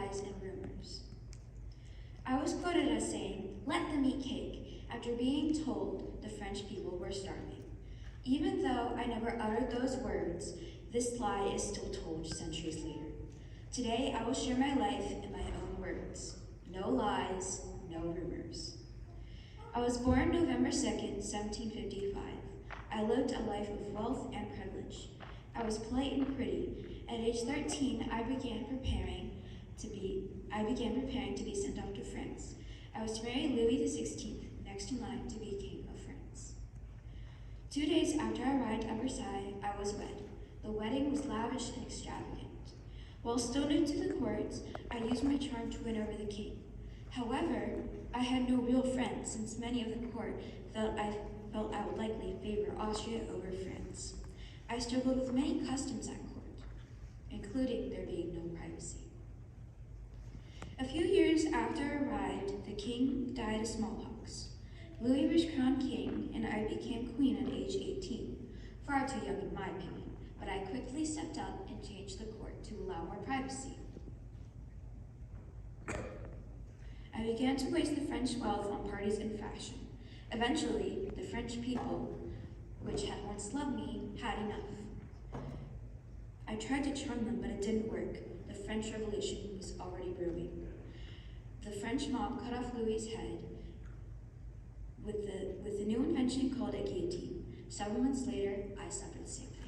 lies and rumors. I was quoted as saying, "Let them eat cake," after being told the French people were starving. Even though I never uttered those words, this lie is still told centuries later. Today, I will share my life in my own words. No lies, no rumors. I was born November 2nd, 1755. I lived a life of wealth and privilege. I was polite and pretty. At age 13, I began preparing to be sent off to France. I was to marry Louis XVI, next in line to be King of France. 2 days after I arrived at Versailles, I was wed. The wedding was lavish and extravagant. While still new to the court, I used my charm to win over the king. However, I had no real friends, since many of the court felt I would likely favor Austria over France. I struggled with many customs at court, including there being no privacy. A few years after I arrived, the king died of smallpox. Louis was crowned king, and I became queen at age 18. Far too young in my opinion, but I quickly stepped up and changed the court to allow more privacy. I began to waste the French wealth on parties and fashion. Eventually, the French people, which had once loved me, had enough. I tried to charm them, but it didn't work. The French Revolution was already brewing. The French mob cut off Louis's head with the new invention called a guillotine. Several months later, I suffered the same fate.